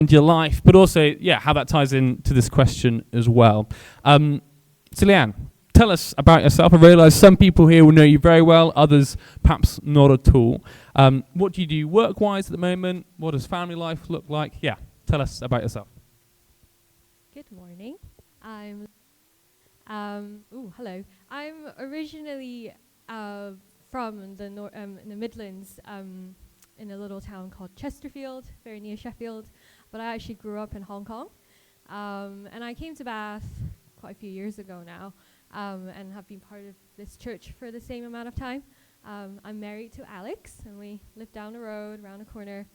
into your life, but also, how that ties into this question as well. So Leanne, tell us about yourself. I realise some people here will know you very well, others perhaps not at all. What do you do work-wise at the moment? What does family life look like? Yeah, tell us about yourself. Good morning. Hello. I'm originally from the in the Midlands, in a little town called Chesterfield, very near Sheffield, but I actually grew up in Hong Kong, and I came to Bath quite a few years ago now, and have been part of this church for the same amount of time. I'm married to Alex, and we live down the road, around the corner,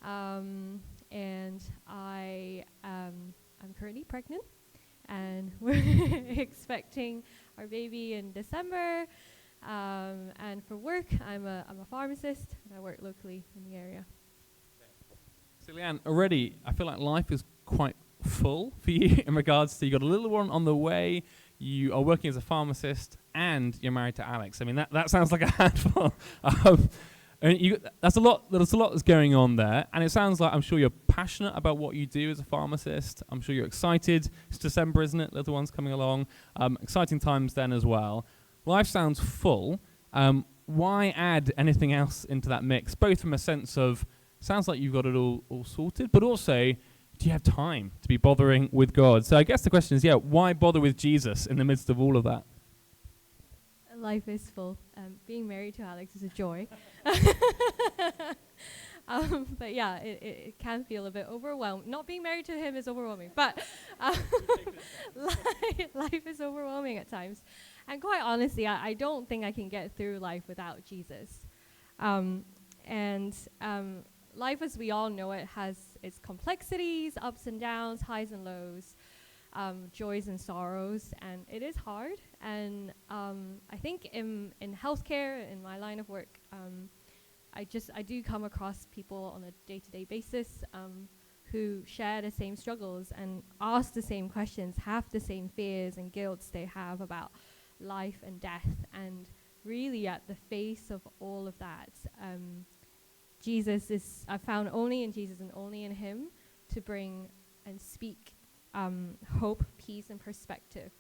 and I'm currently pregnant, and we're expecting our baby in December. And for work, I'm a pharmacist, and I work locally in the area. So Leanne, already I feel like life is quite full for you in regards to, you got a little one on the way, you are working as a pharmacist, and you're married to Alex. I mean, that sounds like a handful. That's a lot that's going on there, and it sounds like, I'm sure you're passionate about what you do as a pharmacist. I'm sure you're excited. It's December, isn't it? Little one's coming along. Exciting times then as well. Life sounds full. Why add anything else into that mix? Both from a sense of, sounds like you've got it all sorted, but also, do you have time to be bothering with God? So I guess the question is, why bother with Jesus in the midst of all of that? Life is full. Being married to Alex is a joy. But yeah, it can feel a bit overwhelming. Not being married to him is overwhelming, but life is overwhelming at times. And quite honestly, I don't think I can get through life without Jesus. Life as we all know it has its complexities, ups and downs, highs and lows, joys and sorrows, and it is hard. And I think in healthcare, in my line of work, I do come across people on a day-to-day basis who share the same struggles and ask the same questions, have the same fears and guilts they have about life and death. And really at the face of all of that, Jesus is, I found only in Jesus and only in him to bring and speak hope, peace, and perspective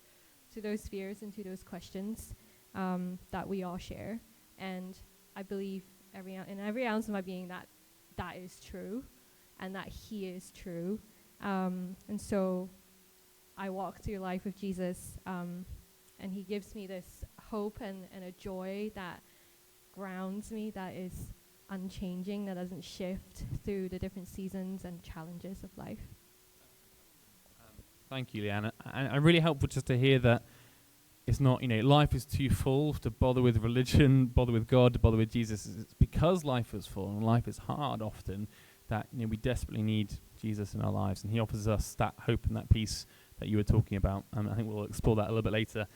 to those fears and to those questions that we all share. And I believe in every ounce of my being that is true, and that he is true. And so I walk through life with Jesus, and he gives me this hope and a joy that grounds me, that is unchanging, that doesn't shift through the different seasons and challenges of life. Thank you, Leanne. And really helpful just to hear that it's not, life is too full to bother with religion, bother with God, to bother with Jesus. It's because life is full and life is hard often that we desperately need Jesus in our lives, and he offers us that hope and that peace that you were talking about. I think we'll explore that a little bit later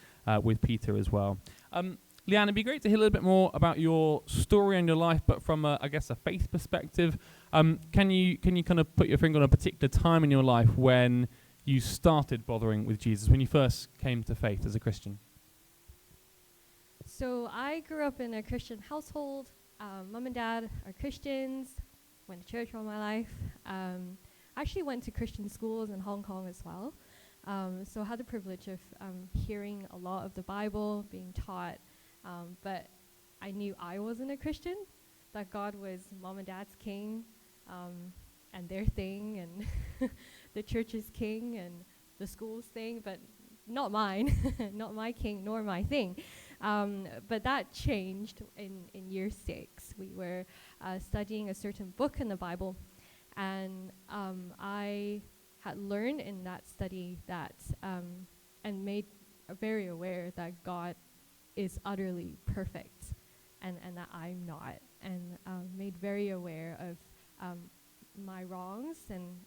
with Peter as well. Leanne, it'd be great to hear a little bit more about your story and your life, but from a faith perspective. Can you kind of put your finger on a particular time in your life when you started bothering with Jesus, when you first came to faith as a Christian? So I grew up in a Christian household. Mum and dad are Christians, went to church all my life. Actually went to Christian schools in Hong Kong as well. So I had the privilege of hearing a lot of the Bible being taught, but I knew I wasn't a Christian, that God was mom and dad's king, and their thing, and the church's king, and the school's thing, but not mine, not my king, nor my thing. But that changed in year 6. We were studying a certain book in the Bible, and I had learned in that study that, and made very aware that God is utterly perfect, and that I'm not, and made very aware of my wrongs and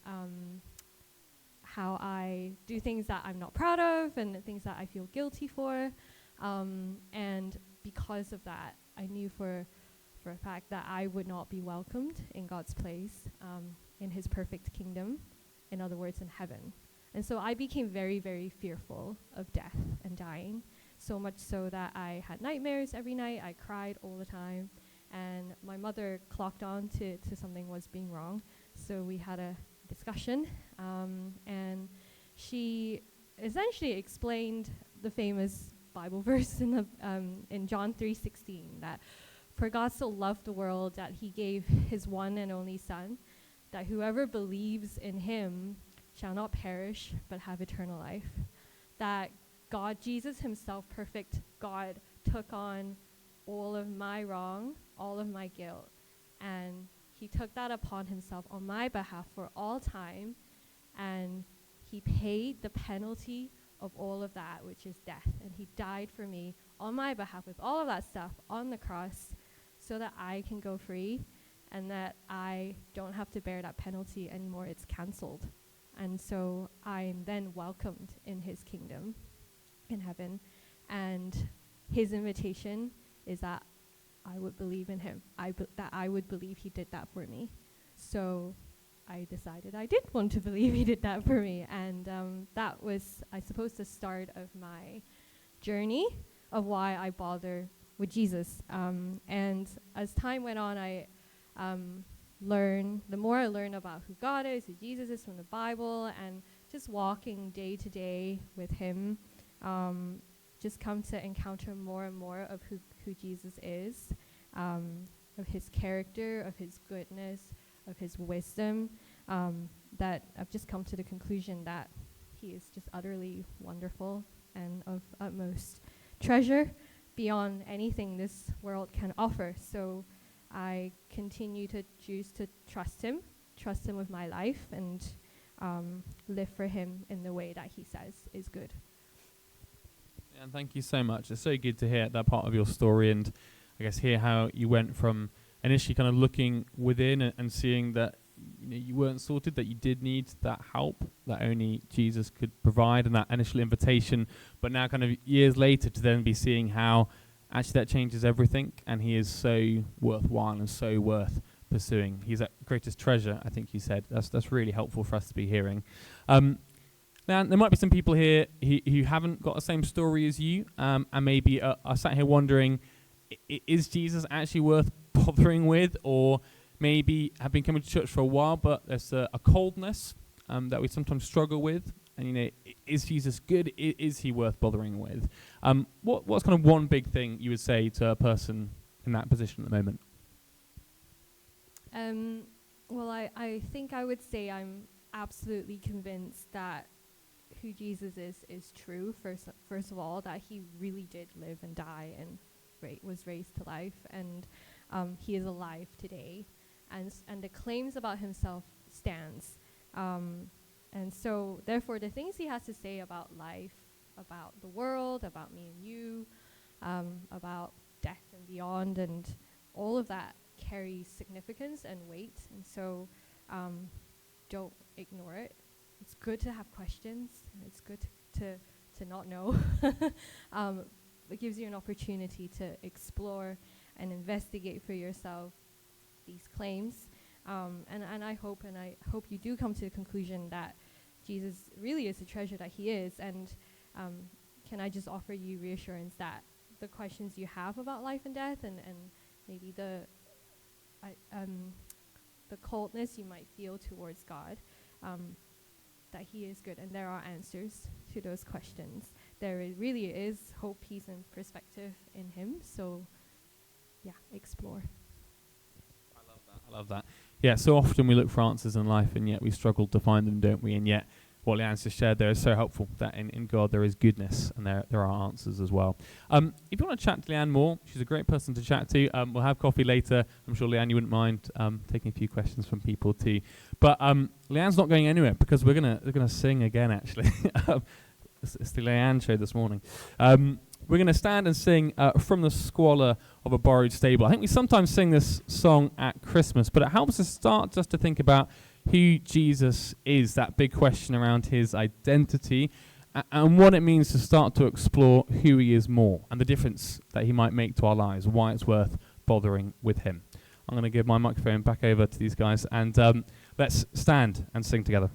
how I do things that I'm not proud of and things that I feel guilty for. And because of that, I knew for a fact that I would not be welcomed in God's place, in his perfect kingdom, in other words, in heaven. And so I became very, very fearful of death and dying, so much so that I had nightmares every night. I cried all the time, and my mother clocked on to something was being wrong. So we had a discussion, and she essentially explained the famous Bible verse in John 3:16 that for God so loved the world that he gave his one and only Son, that whoever believes in him shall not perish but have eternal life. That God, Jesus himself, perfect God, took on all of my wrong, all of my guilt, and he took that upon himself on my behalf for all time, and he paid the penalty of all of that, which is death, and he died for me on my behalf with all of that stuff on the cross so that I can go free and that I don't have to bear that penalty anymore. It's canceled. And so I'm then welcomed in his kingdom in heaven, and his invitation is that I would believe in him, that I would believe he did that for me. So I decided I did want to believe he did that for me, and that was, I suppose, the start of my journey of why I bother with Jesus. And as time went on, I the more I learn about who God is, who Jesus is from the Bible, and just walking day to day with him, just come to encounter more and more of who Jesus is, of his character, of his goodness, of his wisdom, that I've just come to the conclusion that he is just utterly wonderful and of utmost treasure beyond anything this world can offer. So I continue to choose to trust him with my life, and live for him in the way that he says is good. And thank you so much. It's so good to hear that part of your story, and I guess hear how you went from initially kind of looking within and seeing that you weren't sorted, that you did need that help that only Jesus could provide, and that initial invitation, but now kind of years later to then be seeing how actually that changes everything, and he is so worthwhile and so worth pursuing. He's that greatest treasure, I think you said. That's really helpful for us to be hearing. Now, there might be some people here who haven't got the same story as you, and maybe are sat here wondering, is Jesus actually worth bothering with? Or maybe have been coming to church for a while, but there's a coldness that we sometimes struggle with. And, is Jesus good? Is he worth bothering with? What's kind of one big thing you would say to a person in that position at the moment? Well, I think I would say I'm absolutely convinced that who Jesus is true, first of all, that he really did live and die and was raised to life, and he is alive today, and the claims about himself stands, and so therefore the things he has to say about life, about the world, about me and you, about death and beyond, and all of that carries significance and weight, and so don't ignore it. It's good to have questions. It's good to not know. It gives you an opportunity to explore and investigate for yourself these claims. And I hope you do come to the conclusion that Jesus really is the treasure that he is. And can I just offer you reassurance that the questions you have about life and death, and maybe the coldness you might feel towards God, that he is good, and there are answers to those questions. There really is hope, peace, and perspective in him. So, yeah, explore. I love that. Yeah, so often we look for answers in life, and yet we struggle to find them, don't we? And yet what Leanne's just shared there is so helpful, that in God there is goodness, and there are answers as well. If you want to chat to Leanne more, she's a great person to chat to. We'll have coffee later. I'm sure, Leanne, you wouldn't mind taking a few questions from people too. But Leanne's not going anywhere, because we're gonna sing again, actually. It's the Leanne show this morning. We're going to stand and sing From the Squalor of a Borrowed Stable. I think we sometimes sing this song at Christmas, but it helps us start just to think about who Jesus is, that big question around his identity, and what it means to start to explore who he is more, and the difference that he might make to our lives, why it's worth bothering with him. I'm going to give my microphone back over to these guys, and let's stand and sing together.